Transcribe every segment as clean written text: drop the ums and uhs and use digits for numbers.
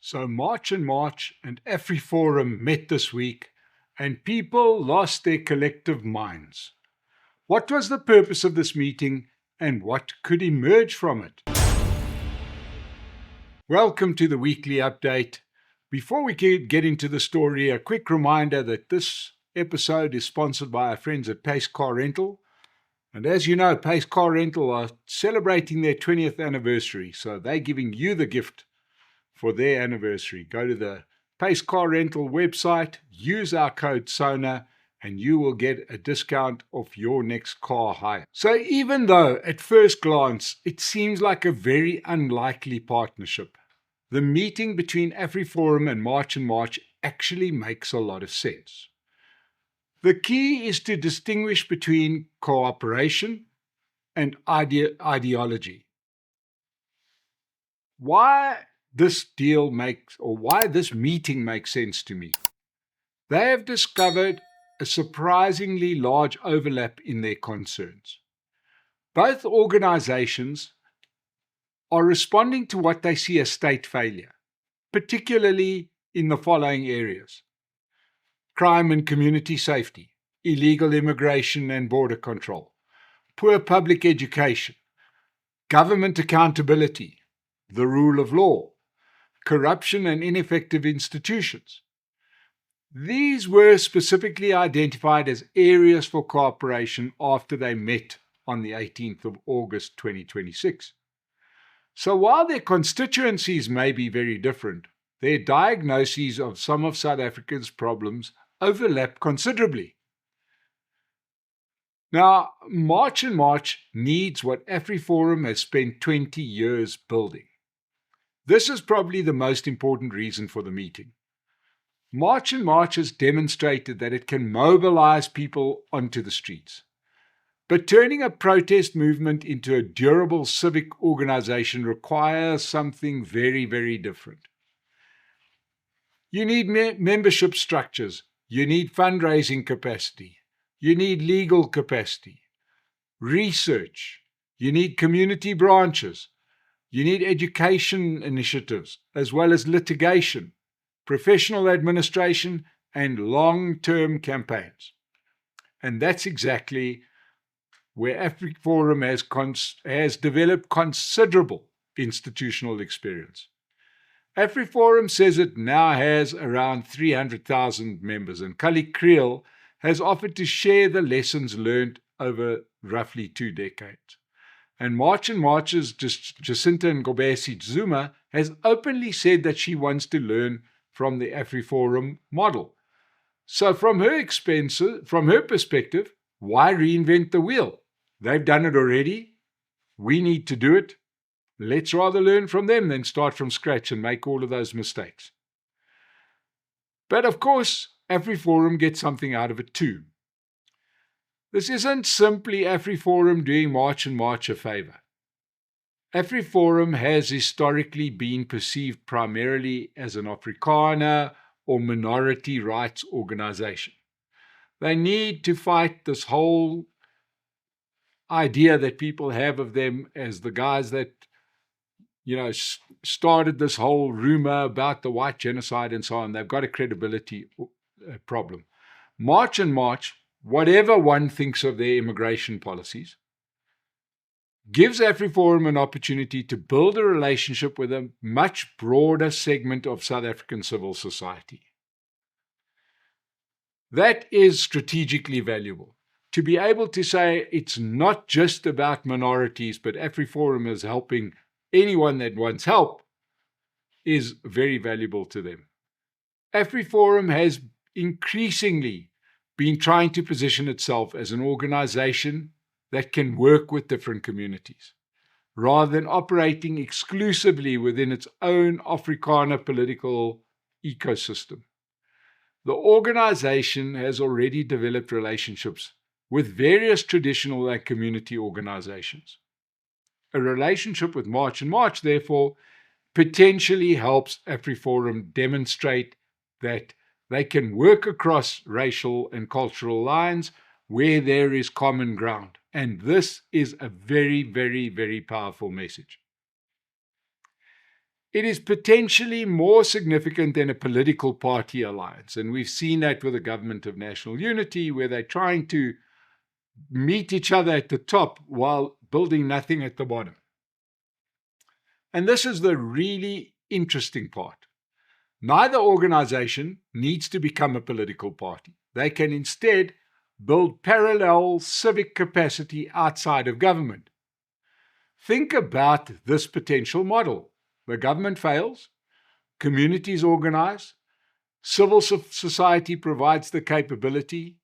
So March and March and AfriForum met this week, and people lost their collective minds. What was the purpose of this meeting, and what could emerge from it? Welcome to the weekly update. Before we get into the story, a quick reminder that this episode is sponsored by our friends at Pace Car Rental. And as you know, Pace Car Rental are celebrating their 20th anniversary, so they're giving you the gift for their anniversary. Go to the Pace Car Rental website, use our code SONA, and you will get a discount off your next car hire. So even though at first glance it seems like a very unlikely partnership, the meeting between AfriForum and March actually makes a lot of sense. The key is to distinguish between cooperation and ideology. Why this meeting makes sense to me. They have discovered a surprisingly large overlap in their concerns. Both organizations are responding to what they see as state failure, particularly in the following areas: crime and community safety, illegal immigration and border control, poor public education, government accountability, the rule of law, corruption and ineffective institutions. These were specifically identified as areas for cooperation after they met on the 18th of August 2026. So while their constituencies may be very different, their diagnoses of some of South Africa's problems overlap considerably. Now, March and March needs what AfriForum has spent 20 years building. This is probably the most important reason for the meeting. March and March has demonstrated that it can mobilize people onto the streets. But turning a protest movement into a durable civic organization requires something very, very different. You need membership structures. You need fundraising capacity. You need legal capacity, research. You need community branches. You need education initiatives, as well as litigation, professional administration, and long-term campaigns. And that's exactly where AfriForum has developed considerable institutional experience. AfriForum says it now has around 300,000 members, and Kali Kriel has offered to share the lessons learned over roughly 2 decades. And March's Jacinta Ngobesi Zuma has openly said that she wants to learn from the AfriForum model. So from her perspective, why reinvent the wheel? They've done it already. We need to do it. Let's rather learn from them than start from scratch and make all of those mistakes. But of course, AfriForum gets something out of it too. This isn't simply AfriForum doing March and March a favor. AfriForum has historically been perceived primarily as an Afrikaner or minority rights organization. They need to fight this whole idea that people have of them as the guys that, started this whole rumor about the white genocide and so on. They've got a credibility problem. March and March, whatever one thinks of their immigration policies, gives AfriForum an opportunity to build a relationship with a much broader segment of South African civil society. That is strategically valuable. To be able to say it's not just about minorities, but AfriForum is helping anyone that wants help is very valuable to them. AfriForum has increasingly been trying to position itself as an organization that can work with different communities, rather than operating exclusively within its own Afrikaner political ecosystem. The organization has already developed relationships with various traditional and community organizations. A relationship with March and March, therefore, potentially helps AfriForum demonstrate that they can work across racial and cultural lines where there is common ground. And this is a very, very, very powerful message. It is potentially more significant than a political party alliance. And we've seen that with the Government of National Unity, where they're trying to meet each other at the top while building nothing at the bottom. And this is the really interesting part. Neither organization needs to become a political party. They can instead build parallel civic capacity outside of government. Think about this potential model. The government fails, communities organize, civil society provides the capability,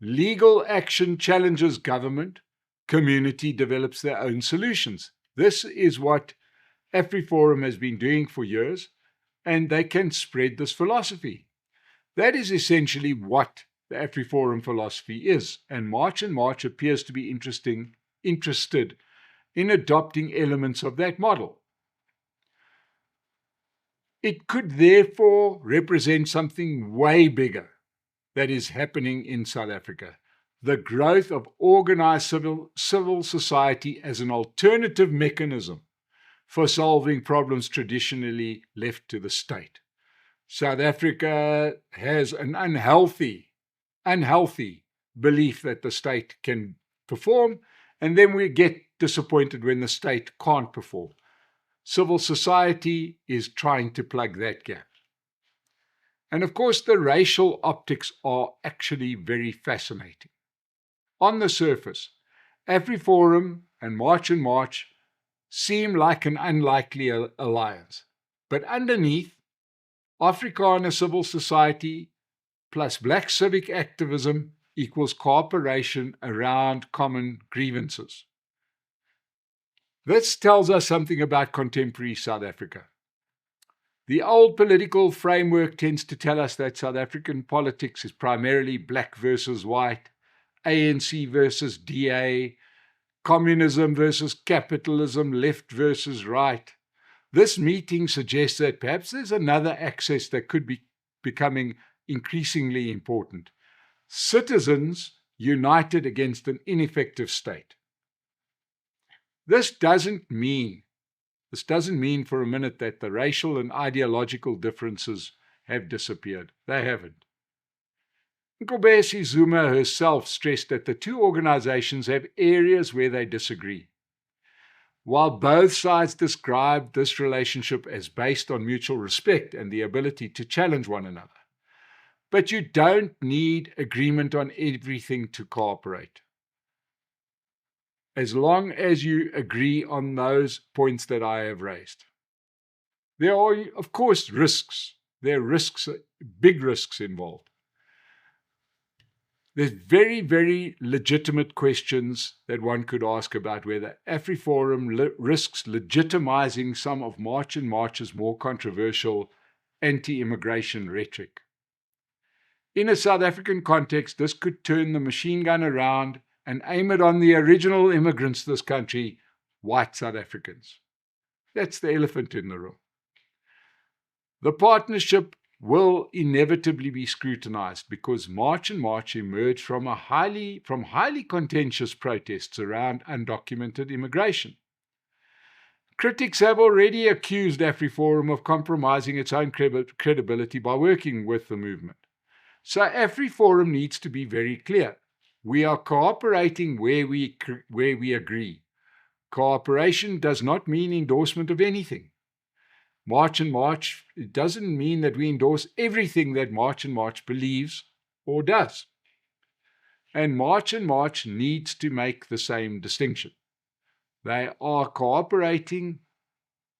legal action challenges government, community develops their own solutions. This is what AfriForum has been doing for years, and they can spread this philosophy. That is essentially what the AfriForum philosophy is, and March and March appears to be interested in adopting elements of that model. It could therefore represent something way bigger that is happening in South Africa, the growth of organized civil society as an alternative mechanism for solving problems traditionally left to the state. South Africa has an unhealthy belief that the state can perform, and then we get disappointed when the state can't perform. Civil society is trying to plug that gap. And of course, the racial optics are actually very fascinating. On the surface, AfriForum and March seem like an unlikely alliance. But underneath, Afrikaner civil society plus black civic activism equals cooperation around common grievances. This tells us something about contemporary South Africa. The old political framework tends to tell us that South African politics is primarily black versus white, ANC versus DA, communism versus capitalism, left versus right. This meeting suggests that perhaps there's another axis that could be becoming increasingly important. Citizens united against an ineffective state. This doesn't mean for a minute that the racial and ideological differences have disappeared. They haven't. Nkosi Zuma herself stressed that the two organizations have areas where they disagree. While both sides described this relationship as based on mutual respect and the ability to challenge one another. But you don't need agreement on everything to cooperate. As long as you agree on those points that I have raised. There are, of course, risks. There are risks, big risks involved. There's very, very legitimate questions that one could ask about whether AfriForum risks legitimizing some of March and March's more controversial anti-immigration rhetoric. In a South African context, this could turn the machine gun around and aim it on the original immigrants to this country, white South Africans. That's the elephant in the room. The partnership will inevitably be scrutinized because March and March emerged from highly contentious protests around undocumented immigration. Critics have already accused AfriForum of compromising its own credibility by working with the movement. So AfriForum needs to be very clear. We are cooperating where we agree. Cooperation does not mean endorsement of anything. March and March, it doesn't mean that we endorse everything that March and March believes or does. And March and March needs to make the same distinction. They are cooperating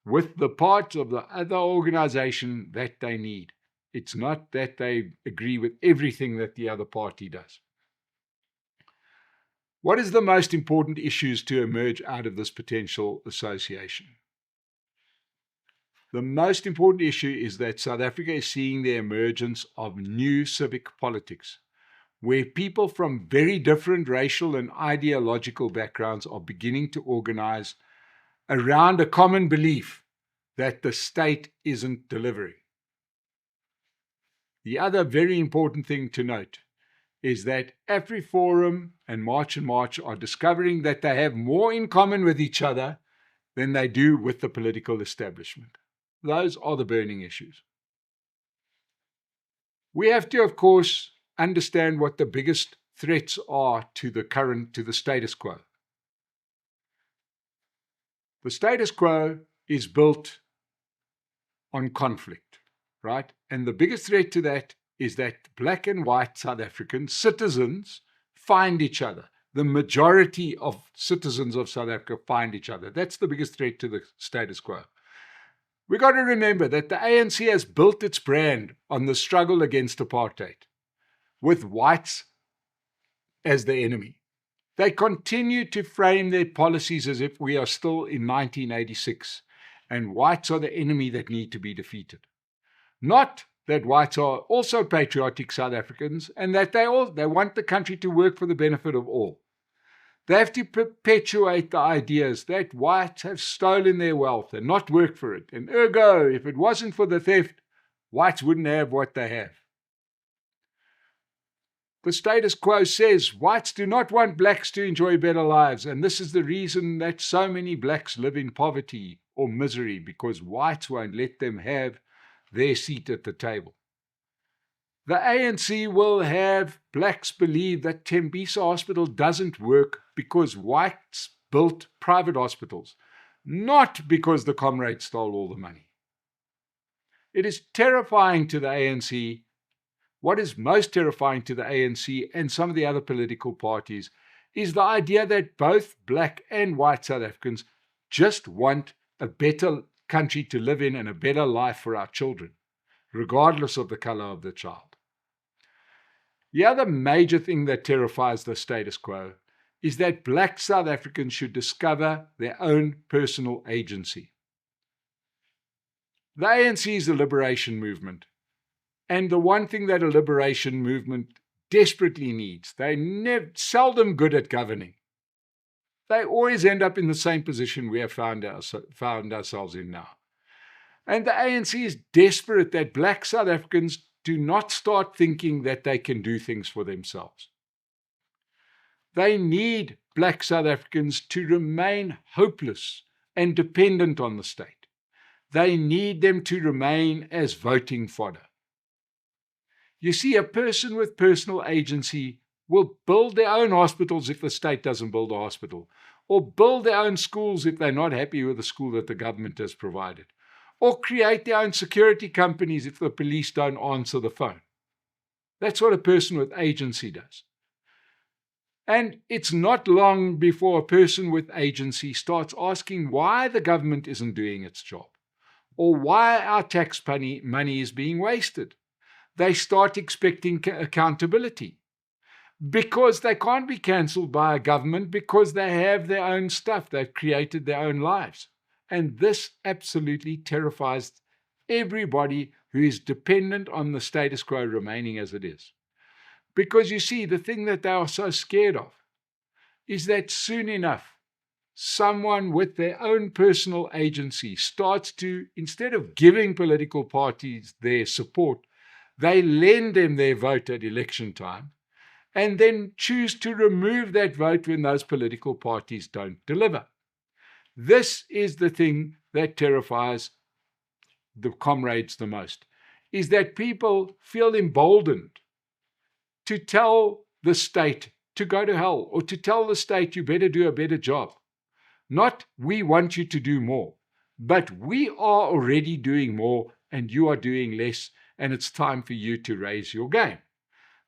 with the parts of the other organization that they need. It's not that they agree with everything that the other party does. What is the most important issues to emerge out of this potential association? The most important issue is that South Africa is seeing the emergence of new civic politics, where people from very different racial and ideological backgrounds are beginning to organize around a common belief that the state isn't delivering. The other very important thing to note is that AfriForum and March are discovering that they have more in common with each other than they do with the political establishment. Those are the burning issues. We have to, of course, understand what the biggest threats are to the status quo. The status quo is built on conflict, right? And the biggest threat to that is that black and white South African citizens find each other. The majority of citizens of South Africa find each other. That's the biggest threat to the status quo. We've got to remember that the ANC has built its brand on the struggle against apartheid, with whites as the enemy. They continue to frame their policies as if we are still in 1986, and whites are the enemy that need to be defeated. Not that whites are also patriotic South Africans and that they want the country to work for the benefit of all. They have to perpetuate the ideas that whites have stolen their wealth and not worked for it. And ergo, if it wasn't for the theft, whites wouldn't have what they have. The status quo says whites do not want blacks to enjoy better lives, and this is the reason that so many blacks live in poverty or misery, because whites won't let them have their seat at the table. The ANC will have blacks believe that Tembisa Hospital doesn't work because whites built private hospitals, not because the comrades stole all the money. It is terrifying to the ANC. What is most terrifying to the ANC and some of the other political parties is the idea that both black and white South Africans just want a better country to live in and a better life for our children, regardless of the color of the child. The other major thing that terrifies the status quo is that black South Africans should discover their own personal agency. The ANC is a liberation movement. And the one thing that a liberation movement desperately needs, they're seldom good at governing. They always end up in the same position we have found ourselves in now. And the ANC is desperate that black South Africans do not start thinking that they can do things for themselves. They need black South Africans to remain hopeless and dependent on the state. They need them to remain as voting fodder. You see, a person with personal agency will build their own hospitals if the state doesn't build a hospital, or build their own schools if they're not happy with the school that the government has provided, or create their own security companies if the police don't answer the phone. That's what a person with agency does. And it's not long before a person with agency starts asking why the government isn't doing its job, or why our tax money is being wasted. They start expecting accountability because they can't be cancelled by a government because they have their own stuff. They've created their own lives. And this absolutely terrifies everybody who is dependent on the status quo remaining as it is. Because you see, the thing that they are so scared of is that soon enough, someone with their own personal agency starts to, instead of giving political parties their support, they lend them their vote at election time and then choose to remove that vote when those political parties don't deliver. This is the thing that terrifies the comrades the most, is that people feel emboldened to tell the state to go to hell, or to tell the state you better do a better job. Not we want you to do more, but we are already doing more and you are doing less, and it's time for you to raise your game.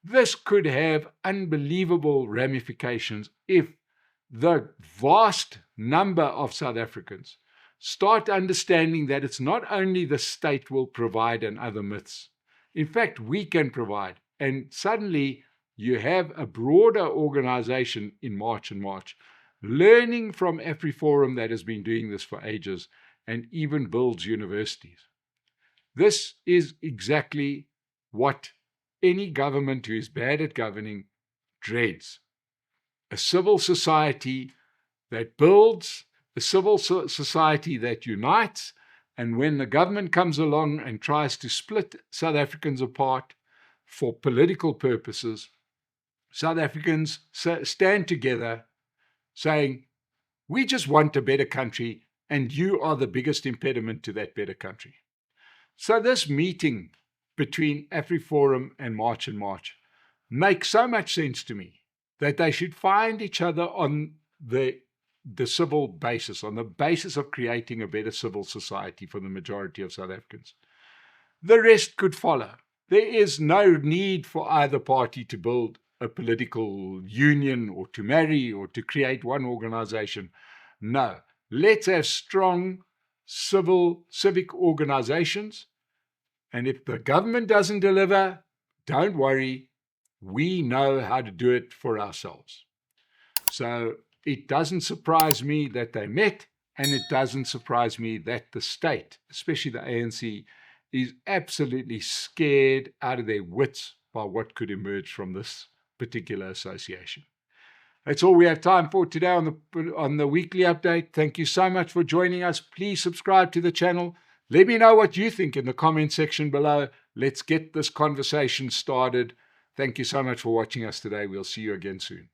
This could have unbelievable ramifications if the vast number of South Africans start understanding that it's not only the state will provide and other myths. In fact, we can provide. And suddenly you have a broader organization in March and March, learning from AfriForum that has been doing this for ages and even builds universities. This is exactly what any government who is bad at governing dreads. A civil society that builds, a civil society that unites, and when the government comes along and tries to split South Africans apart for political purposes, South Africans stand together saying, we just want a better country, and you are the biggest impediment to that better country. So this meeting between AfriForum and March and March makes so much sense to me that they should find each other on the civil basis, on the basis of creating a better civil society for the majority of South Africans. The rest could follow. There is no need for either party to build a political union or to marry or to create one organization. No, let's have strong civic organizations. And if the government doesn't deliver, don't worry, we know how to do it for ourselves. So it doesn't surprise me that they met, and it doesn't surprise me that the state, especially the ANC, is absolutely scared out of their wits by what could emerge from this particular association. That's all we have time for today on the weekly update. Thank you so much for joining us. Please subscribe to the channel. Let me know what you think in the comment section below. Let's get this conversation started. Thank you so much for watching us today. We'll see you again soon.